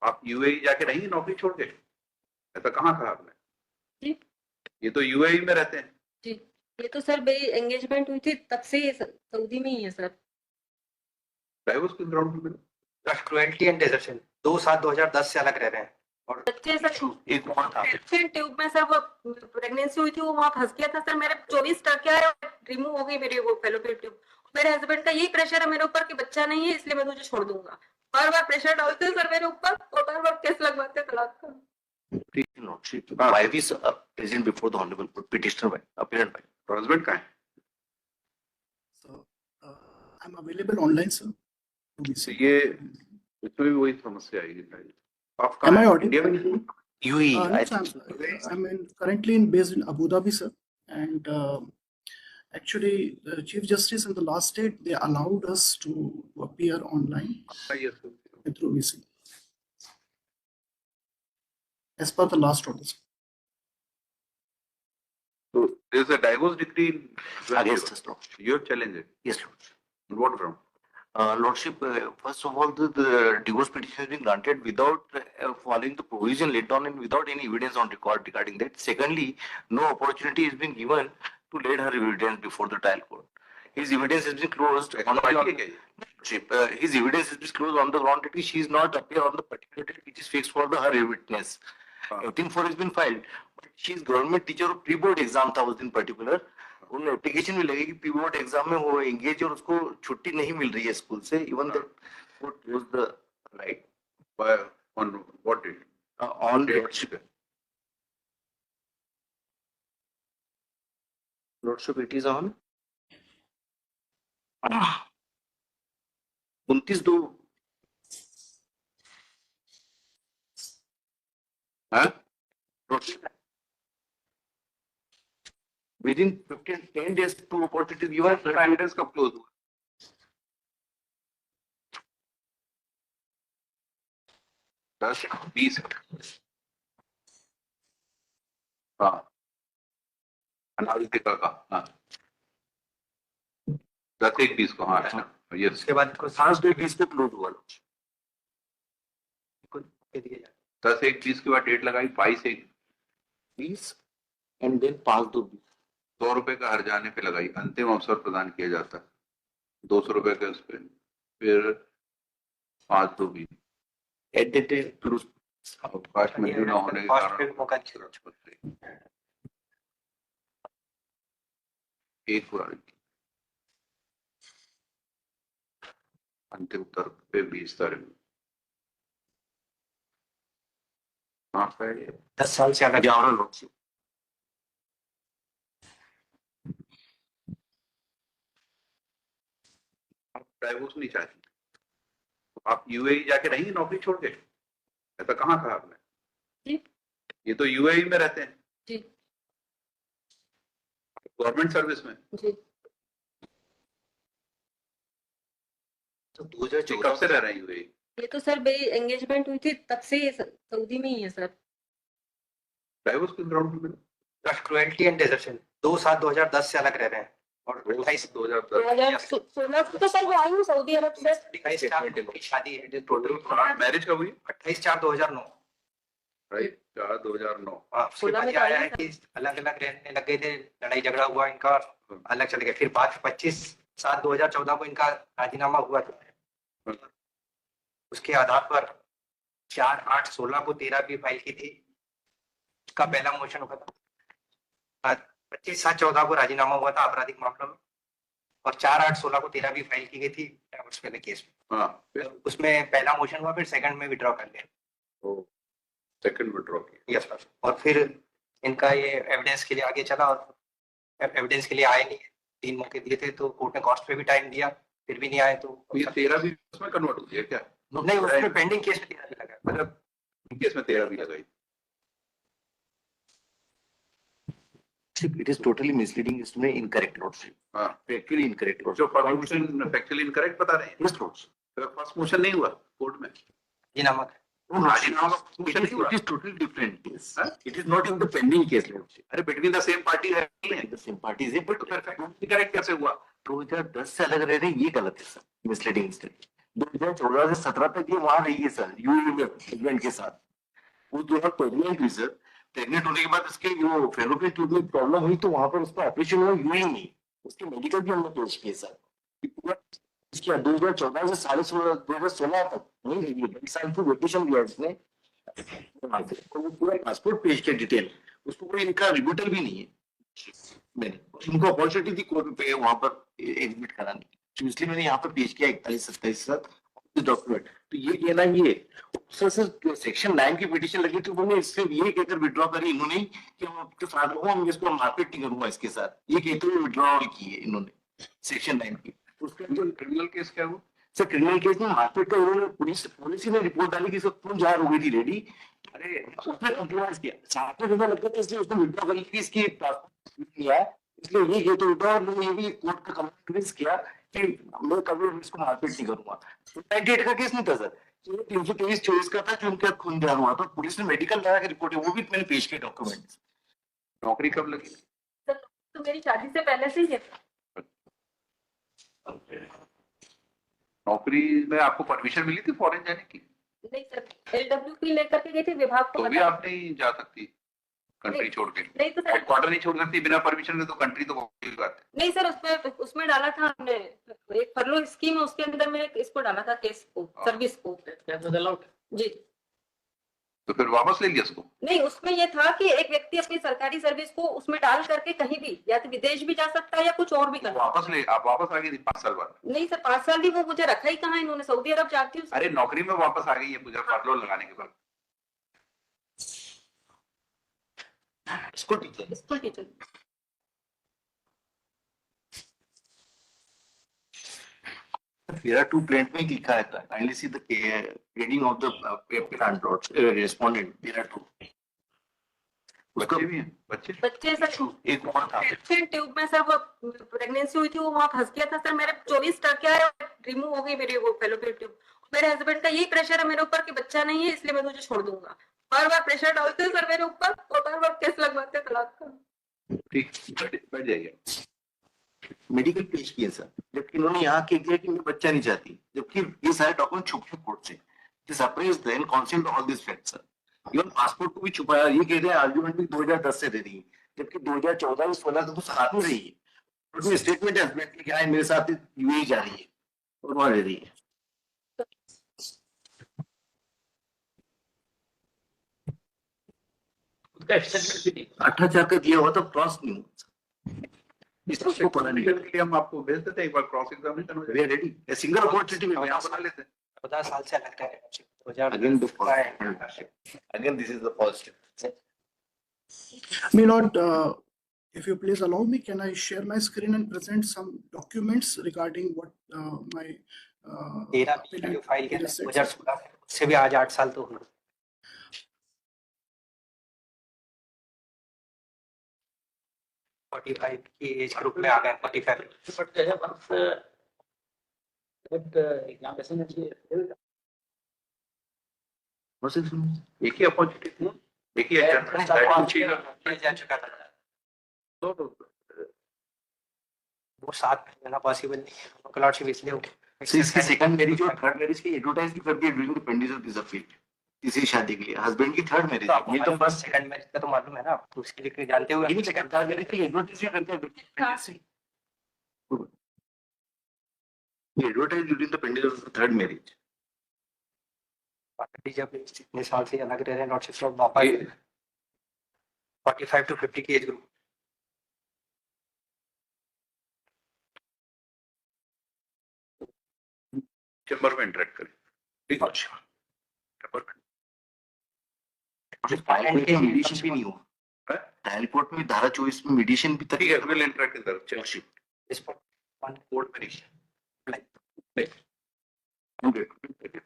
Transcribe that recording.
आप यूएई जाके रहेंगे नौकरी छोड़ के? ऐसा कहाँ कहा आपने? जी ये तो यूएई में रहते हैं। जी, ये तो सर मेरी एंगेजमेंट हुई थी तब से ये सऊदी में ही है सर। डाइवोर्स किस ग्राउंड पे मिला? क्रुएल्टी एंड डेजर्शन 2/7/2010 से अलग रह रहे हैं। और बच्चे सर एक और था फैलोपियन ट्यूब में सर वो प्रेगनेंसी हुई थी, वो वहाँ फंस गया था सर। मेरे 24 टर्की आए, रिमूव हो गई मेरी वो फैलोपियन ट्यूब। मेरे हस्बैंड का यही प्रेशर है मेरे ऊपर कि बच्चा नहीं है इसलिए मैं तुझे छोड़ दूंगा। बार बार प्रेशर डालते हैं सर मेरे ऊपर और बार बार केस लगवाते हैं तलाक का। wife is present before the honorable court, petitioner by appearance by. तो हस्बैंड कहाँ है? So, I'm available online, sir. तो ये इसमें भी वही समस्या आएगी। आप Am कहाँ I हैं? audible? इंडिया में? UAE, No, I sir, think. I'm currently based in Abu Dhabi, sir. And actually, the Chief Justice in the last date, they allowed us to appear online Yes, sir. through VC. As per the last order, sir. So there's a divorce decree Against us, Lord. You have challenged it. Yes, Lord. On what ground? Lordship, first of all, the divorce petition has been granted without following the provision laid down and without any evidence on record regarding that. Secondly, no opportunity has been given to lay her evidence before the trial court. His evidence has been closed on his evidence has been closed on the ground that she is not appear on the particular date which is fixed for the her witness. Everything for has been filed. But she is government teacher of pre-board exam था उस दिन particular. उन application में लगेगी pre board exam में वो engage और उसको छुट्टी नहीं मिल रही है स्कूल से even that what was the right On what date? On lordship it is on 29/2 हाँ? within 10 days to opportunity given 5 days कब क्लोज हुआ? दस 20 हाँ अनावृत्ति का हाँ 10/1/20 को हाँ है ना ये उसके बाद को 7/20 को क्लोज हुआ 10/1/20 के बाद डेट लगाई 22/1/20 एंड देन 5/2/20 100 रुपए का हर जाने पे लगाई अंतिम अवसर प्रदान किया जाता है 200 रुपए के उस पे फिर 5/2/20 एट द डेट अवकाश मंजूर न होने के कारण एक पुरानी अंतिम तर्क पे 20 तारीख 10 साल से अलग जाओ लोग डाइवोर्स नहीं चाहती आप यूएई जाके रहेंगे नौकरी छोड़ के? ऐसा कहाँ कहा आपने? जी ये तो यूएई में रहते हैं। जी गवर्नमेंट सर्विस में। जी। तो 2014 कब से रह रहे हैं यूएई? ये तो सर मेरी एंगेजमेंट हुई थी तब से ये सऊदी में ही है सर। डाइवोर्स किस ग्राउंड पे मिला? क्रुएल्टी एंड डेजर्शन 2/7/2010 से अलग रह रहे हैं और 2016 तो सर मैं आई हूँ सऊदी अरब से। 28/4 की शादी है टोटल। मैरिज कब हुई? 28/4/2009 राइट 4/2009। उसके बाद ये आया है कि अलग अलग रहने लग गए थे, लड़ाई झगड़ा हुआ इनका, अलग चले गए। फिर बाद 25/7/2014 को इनका राजीनामा हुआ था। उसके आधार पर 4/8/16 को 13 भी फाइल की थी, उसका पहला मोशन हुआ था। 25/7/14 को राजीनामा हुआ था आपराधिक मामलों में और 4/8/16 को 13 भी फाइल की गई थी डाइवोर्स वाले केस में। हाँ उसमें पहला मोशन हुआ, फिर सेकंड में विड्रॉ कर लिया। सेकंड विड्रॉ किया। Yes sir. और फिर इनका ये एविडेंस के लिए आगे चला और एविडेंस के लिए आए नहीं। 3 मौके दिए थे तो कोर्ट ने कॉस्ट पे भी टाइम दिया, फिर भी नहीं आए। तो ये 13 भी उसमें कन्वर्ट हो गया क्या? नहीं, उसमें पेंडिंग केस में 13 भी लगा। मतलब केस में 13 भी लगाई। It is totally misleading, इसमें incorrect lordship. हाँ Factually incorrect lordship. जो फर्स्ट मोशन फैक्चुअली इनकरेक्ट बता रहे हैं। Yes lordship. फर्स्ट मोशन नहीं हुआ कोर्ट में। राजीनामा It is totally different case. It is not in the pending case lordship. अरे बिटवीन द सेम पार्टी है The same party is it, but incorrect कैसे हुआ? 2010 से अलग रह रहे हैं, ये गलत है सर, misleading statement. 2014 से 17 तक ये वहां रही है सर, यूएई में हस्बैंड के साथ। वो दोनों प्रेग्नेंट हुई सर। प्रेग्नेंट होने के बाद उसके जो फेलोपियन ट्यूब में प्रॉब्लम हुई तो वहां पर उसका ऑपरेशन हुआ यूएई में। उसके मेडिकल भी हमने पेश किए सर। कि पूरा इसके 2014 से 2016 तक नहीं रही है, 2 साल की वेकेशन लिया उसने। तो वो पूरा पासपोर्ट पेश किया डिटेल, उसको कोई इनका रिब्यूटल भी नहीं है। मैंने उनको अपॉर्चुनिटी थी कोर्ट पे वहां पर एडमिट कराने की, तो इसलिए मैंने यहाँ पर पेश किया 41-27 डॉक्यूमेंट। तो ये कहना ये सर सेक्शन 9 की पिटीशन लगी थी, उन्होंने इससे ये कहकर विड्रॉ करी इन्होंने कि हम आपके साथ रहूंगा, हम इसको मार्केट नहीं करूंगा इसके साथ, ये कहते हुए विड्रॉल की है इन्होंने सेक्शन 9 की। उसका जो क्रिमिनल केस क्या हुआ? सर क्रिमिनल केस में मार्केट का उन्होंने पुलिस ने रिपोर्ट डाली कि सब पूरी जाहिर हो गई थी रेडी। अरे उसने कंप्रोमाइज किया, साथ में लगता था इसलिए उसने विड्रॉ कर ली कि इसकी किया है, इसलिए ये कहते विड्रॉ, और मैंने ये भी कोर्ट का कन्विंस किया कि मैं कभी इसको मार्केट नहीं करूंगा। 98 का केस नहीं था सर, 323-24 का था जो उनके खून दान हुआ था। पुलिस ने मेडिकल लगा के रिपोर्ट है, वो भी मैंने पेश किया डॉक्यूमेंट। नौकरी कब लगी? तो मेरी शादी से पहले से ही है। नौकरी में आपको परमिशन मिली थी फॉरेन जाने की? नहीं सर, LWP लेकर के गई थी विभाग को। तो भी आप नहीं जा सकती कंट्री छोड़ के? नहीं तो सर, हेडक्वार्टर नहीं छोड़ सकती बिना परमिशन के, तो कंट्री तो बहुत बड़ी बात है। नहीं सर, उसमें डाला था हमने एक फरलो स्कीम है, उसके अंदर मैंने इसको डाला था केस को, सर्विस को जी। तो फिर वापस ले लिया उसको? नहीं, उसमें ये था कि एक व्यक्ति अपनी सरकारी सर्विस को उसमें डाल करके कहीं भी या तो विदेश भी जा सकता है या कुछ और भी कर सकता आप वापस आ गई थी 5 साल बाद? है। नहीं सर, 5 साल भी वो मुझे रखा ही कहाँ, इन्होंने सऊदी अरब जाती हूँ। अरे नौकरी में वापस आ गई है पूजा, फरलो लगाने के बाद। School teacher. School teacher. There are 2 plaintiff में लिखा है, kindly see the heading of the paper and notes, respondent, there are 2. बच्चे भी हैं? बच्चे सर, एक और था ट्यूब में सर वो प्रेगनेंसी हुई थी, वो वहाँ फंस गया था सर। मेरे 24 टर्किया है, रिमूव हो गई मेरी वो फेलोपियन ट्यूब। मेरे हस्बैंड का यही प्रेशर है मेरे ऊपर कि बच्चा नहीं है इसलिए मैं तुझे छोड़ दूंगा। बार बार प्रेशर डालते हैं सर मेरे ऊपर और बार बार केस लगवाते हैं तलाक का। ठीक, बैठ जाइए। मेडिकल पेश किए सर, जबकि इन्होंने यहाँ कह दिया कि मैं बच्चा नहीं चाहती, जबकि ये सारे डॉक्यूमेंट छुपे कोर्ट से। Suppress then consent all this fact sir. Even passport को भी छुपाया, ये कह रहे हैं आर्गुमेंट भी 2010 से दे रही है, जबकि 2014 से 16 तक तो साथ में रही है। उसमें स्टेटमेंट है कि क्या मेरे साथ यूएई जा रही है और वहां रह रही है। 8,000 का दिया हुआ था, क्रॉस नहीं हुआ। इसको पता नहीं लिए हम आपको भेज देते हैं, एक बार क्रॉस एग्जामिनेशन हो जाए। रेडी सिंगल अपॉर्चुनिटी में यहाँ बना लेते हैं। 14 साल से अलग रहे। Again, this is the first step. My lord, if you please allow me, can I share my screen and present some documents regarding what my 13 appellant जो फाइल किया has said? 2016 से, उससे भी आज 8 साल तो हुए। की एज ग्रुप में आ गए 45। एक ही अपॉर्चुनिटी थी, एक ही जा चुका था वो 7 महीना पॉसिबल नहीं है, क्लॉटशिप इसलिए हो So इसकी सेकंड मैरिज और थर्ड मैरिज की एडवर्टाइज भी कर दिया during the pending of this appeal. तीसरी शादी के लिए हस्बैंड की थर्ड मैरिज, ये तो फर्स्ट सेकंड मैरिज का तो मालूम है ना आपको, उसके लिए जानते हुए ये सेकंड थर्ड मैरिज की एडवर्टाइज भी करते हैं। ये advertise during the pending of third marriage. जब इतने साल से अलग रह रहे हैं, नॉट सिर्फ वापस 45 to 50 की एज ग्रुप। चैम्बर में इंटरेक्ट करें। ठीक है, चैम्बर में। मीडिएशन भी नहीं हुआ, ट्रायल कोर्ट में धारा 24 में मीडिएशन भी ठीक है, विल इंटरेक्ट इधर चर्च इस पर कोर्ट में नहीं। तक